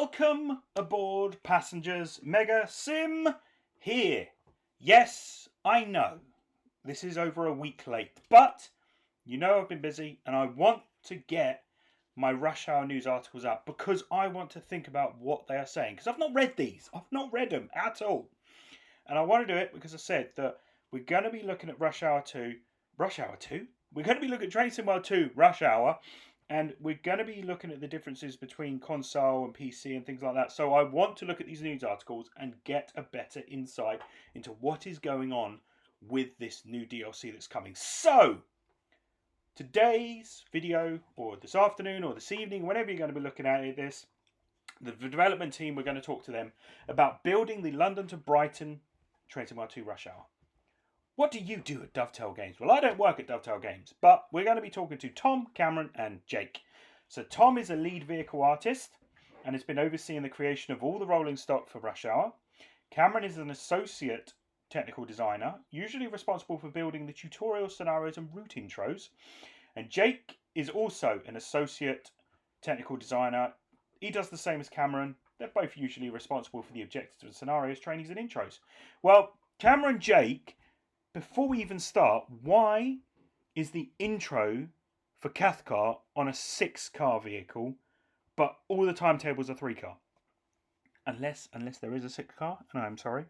Welcome aboard, passengers. Mega Sim here. Yes, I know. This is over a week late, but you know I've been busy and I want to get my rush hour news articles out because I want to think about what they are saying. Because I've not read these. I've not read them at all. And I want to do it because I said that we're going to be looking at Rush Hour 2. Rush Hour 2? We're going to be looking at Train Sim World 2 Rush Hour. And we're going to be looking at the differences between console and PC and things like that. So I want to look at these news articles and get a better insight into what is going on with this new DLC that's coming. So, today's video, or this afternoon, or this evening, whenever you're going to be looking at this, the development team, we're going to talk to them about building the London to Brighton Train Sim World 2 Rush Hour. What do you do at Dovetail Games? Well, I don't work at Dovetail Games, but we're going to be talking to Tom, Cameron, and Jake. So Tom is a lead vehicle artist and has been overseeing the creation of all the rolling stock for Rush Hour. Cameron is an associate technical designer, usually responsible for building the tutorial scenarios and route intros. And Jake is also an associate technical designer. He does the same as Cameron. They're both usually responsible for the objectives and scenarios, trainings, and intros. Well, Cameron, Jake, before we even start, why is the intro for Cathcart on a 6-car vehicle, but all the timetables are 3-car? Unless there is a 6-car, and I'm sorry.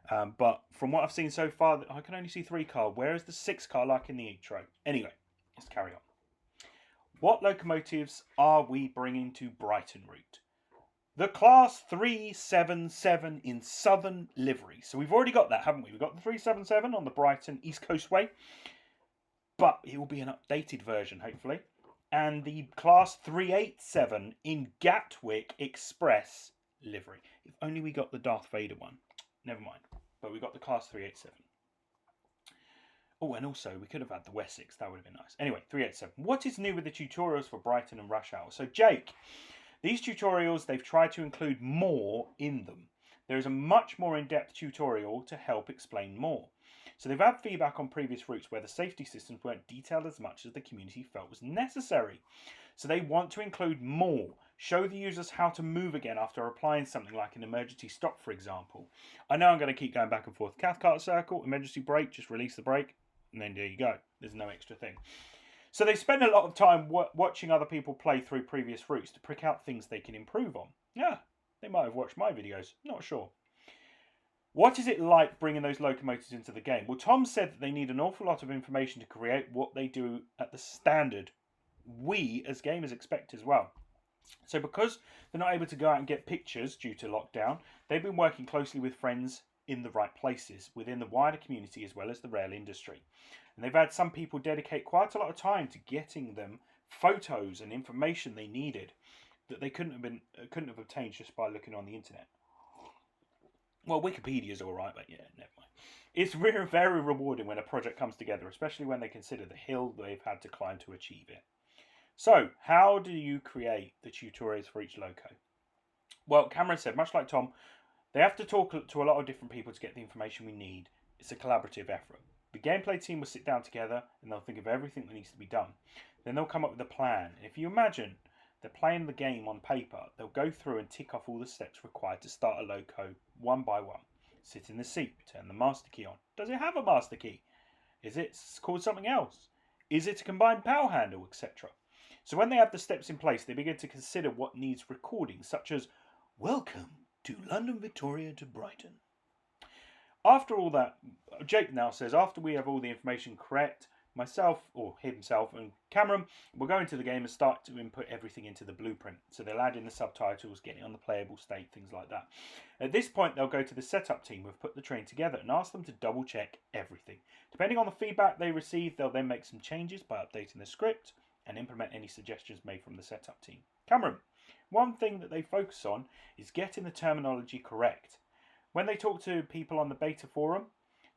But from what I've seen so far, I can only see 3-car. Where is the 6-car like in the intro? Anyway, let's carry on. What locomotives are we bringing to Brighton route? The Class 377 in Southern livery. So we've already got that, haven't we? We've got the 377 on the Brighton East Coast Way. But it will be an updated version, hopefully. And the Class 387 in Gatwick Express livery. If only we got the Darth Vader one. Never mind. But we got the Class 387. Oh, and also we could have had the Wessex. That would have been nice. Anyway, 387. What is new with the tutorials for Brighton and Rush Hour? So Jake, these tutorials, they've tried to include more in them. There is a much more in-depth tutorial to help explain more. So they've had feedback on previous routes where the safety systems weren't detailed as much as the community felt was necessary. So they want to include more. Show the users how to move again after applying something like an emergency stop, for example. I know I'm going to keep going back and forth. Cathcart circle, emergency brake, just release the brake, and then there you go. There's no extra thing. So they spend a lot of time watching other people play through previous routes to prick out things they can improve on. Yeah, they might have watched my videos, not sure. What is it like bringing those locomotives into the game? Well, Tom said that they need an awful lot of information to create what they do at the standard we as gamers expect as well. So because they're not able to go out and get pictures due to lockdown, they've been working closely with friends in the right places within the wider community as well as the rail industry. And they've had some people dedicate quite a lot of time to getting them photos and information they needed that they couldn't have obtained just by looking on the internet. Well, Wikipedia's all right, but yeah, never mind. It's very rewarding when a project comes together, especially when they consider the hill they've had to climb to achieve it. So, how do you create the tutorials for each loco? Well, Cameron said, much like Tom, they have to talk to a lot of different people to get the information we need. It's a collaborative effort. The gameplay team will sit down together and they'll think of everything that needs to be done. Then they'll come up with a plan. And if you imagine they're playing the game on paper, they'll go through and tick off all the steps required to start a loco one by one. Sit in the seat, turn the master key on. Does it have a master key? Is it called something else? Is it a combined power handle, etc.? So when they have the steps in place, they begin to consider what needs recording, such as, welcome to London Victoria to Brighton. After all that, Jake now says, after we have all the information correct, myself, or himself, and Cameron will go into the game and start to input everything into the blueprint. So they'll add in the subtitles, get it on the playable state, things like that. At this point, they'll go to the setup team who've put the train together and ask them to double check everything. Depending on the feedback they receive, they'll then make some changes by updating the script and implement any suggestions made from the setup team. Cameron, one thing that they focus on is getting the terminology correct. When they talk to people on the beta forum,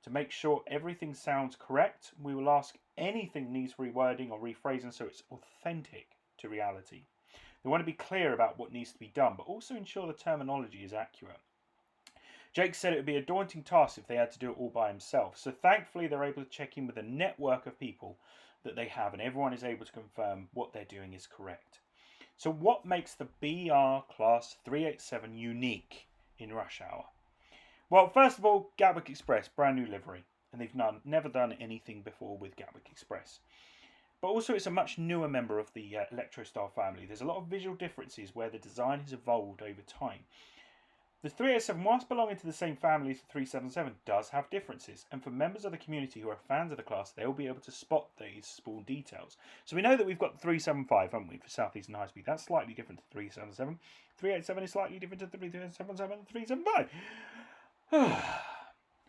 to make sure everything sounds correct, we will ask anything needs rewording or rephrasing so it's authentic to reality. They want to be clear about what needs to be done, but also ensure the terminology is accurate. Jake said it would be a daunting task if they had to do it all by himself, so thankfully they're able to check in with a network of people that they have, and everyone is able to confirm what they're doing is correct. So what makes the BR Class 387 unique in rush hour? Well, first of all, Gatwick Express, brand new livery. And they've never done anything before with Gatwick Express. But also it's a much newer member of the Electro-style family. There's a lot of visual differences where the design has evolved over time. The 387, whilst belonging to the same family as the 377, does have differences. And for members of the community who are fans of the class, they'll be able to spot these small details. So we know that we've got the 375, haven't we, for South Eastern High Speed. That's slightly different to 377. 387 is slightly different to 377 and 375.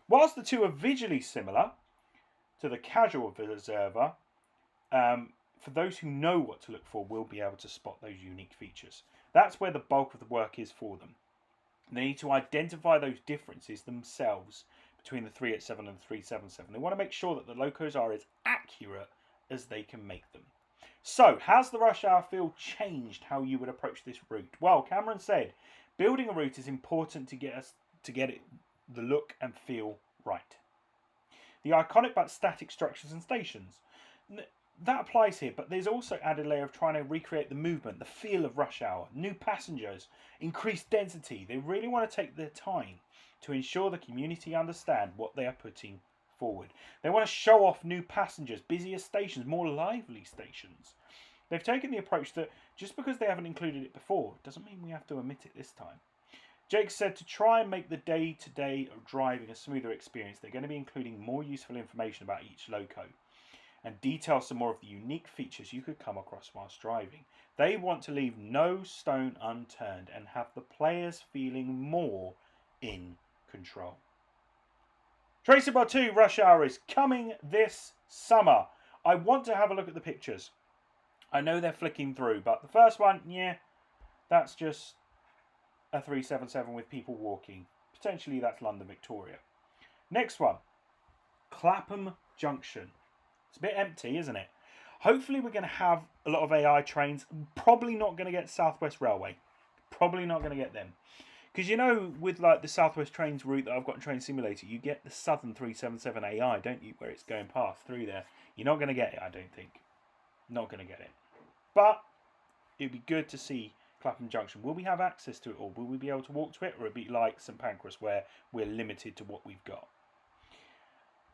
Whilst the two are visually similar to the casual observer, for those who know what to look for will be able to spot those unique features. That's where the bulk of the work is for them. They need to identify those differences themselves between the 387 and the 377. They want to make sure that the locos are as accurate as they can make them. So, has the rush hour feel changed how you would approach this route? Well, Cameron said, building a route is important to get it the look and feel right. The iconic but static structures and stations. That applies here, but there's also added layer of trying to recreate the movement, the feel of rush hour, new passengers, increased density. They really want to take their time to ensure the community understand what they are putting forward. They want to show off new passengers, busier stations, more lively stations. They've taken the approach that just because they haven't included it before doesn't mean we have to omit it this time. Jake said to try and make the day-to-day of driving a smoother experience, they're going to be including more useful information about each loco and detail some more of the unique features you could come across whilst driving. They want to leave no stone unturned and have the players feeling more in control. Tracer Bar 2 Rush Hour is coming this summer. I want to have a look at the pictures. I know they're flicking through, but the first one, yeah, that's just a 377 with people walking. Potentially that's London Victoria. Next one, Clapham Junction. It's a bit empty, isn't it? Hopefully we're going to have a lot of AI trains. Probably not going to get South West Railway. Probably not going to get them. Because you know, with like the South West Trains route that I've got in Train Simulator, you get the Southern 377 AI, don't you? Where it's going past through there. You're not going to get it, I don't think. Not going to get it. But it'd be good to see Clapham Junction. Will we have access to it all? Will we be able to walk to it? Or it'd be like St Pancras where we're limited to what we've got?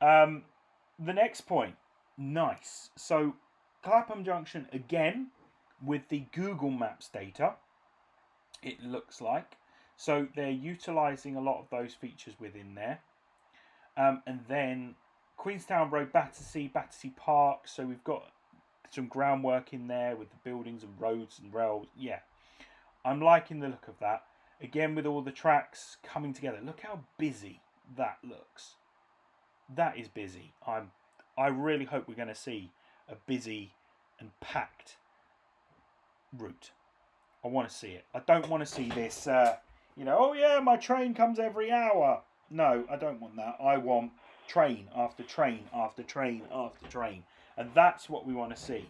The next point. Nice. So Clapham Junction again with the Google Maps data, it looks like. So they're utilising a lot of those features within there. And then Queenstown Road, Battersea Park. So we've got some groundwork in there with the buildings and roads and rails. Yeah, I'm liking the look of that. Again, with all the tracks coming together. Look how busy that looks. That is busy. I really hope we're going to see a busy and packed route. I want to see it. I don't want to see this, oh yeah, my train comes every hour. No, I don't want that. I want train after train after train after train. And that's what we want to see.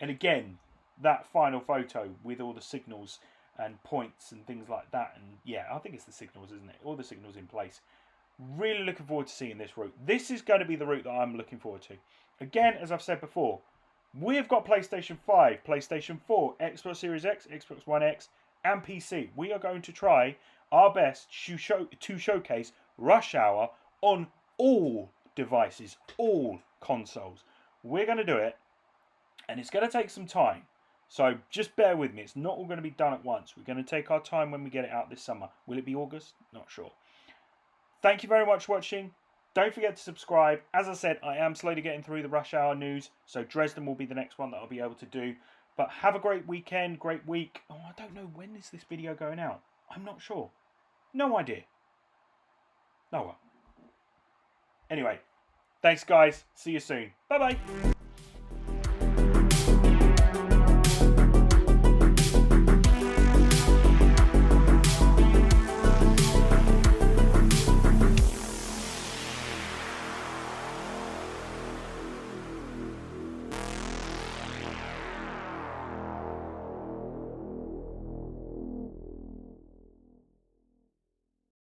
And again, that final photo with all the signals and points and things like that. And yeah, I think it's the signals, isn't it? All the signals in place. Really looking forward to seeing this route. This is going to be the route that I'm looking forward to. Again, as I've said before, we've got PlayStation 5, PlayStation 4, Xbox Series X, Xbox One X, and PC. We are going to try our best to showcase Rush Hour on all devices, all consoles. We're going to do it, and it's going to take some time. So just bear with me. It's not all going to be done at once. We're going to take our time when we get it out this summer. Will it be August? Not sure. Thank you very much for watching. Don't forget to subscribe. As I said, I am slowly getting through the Rush Hour news, so Dresden will be the next one that I'll be able to do. But have a great weekend, great week. Oh, I don't know, when is this video going out? I'm not sure. No idea. No one. Anyway, thanks guys. See you soon. Bye-bye.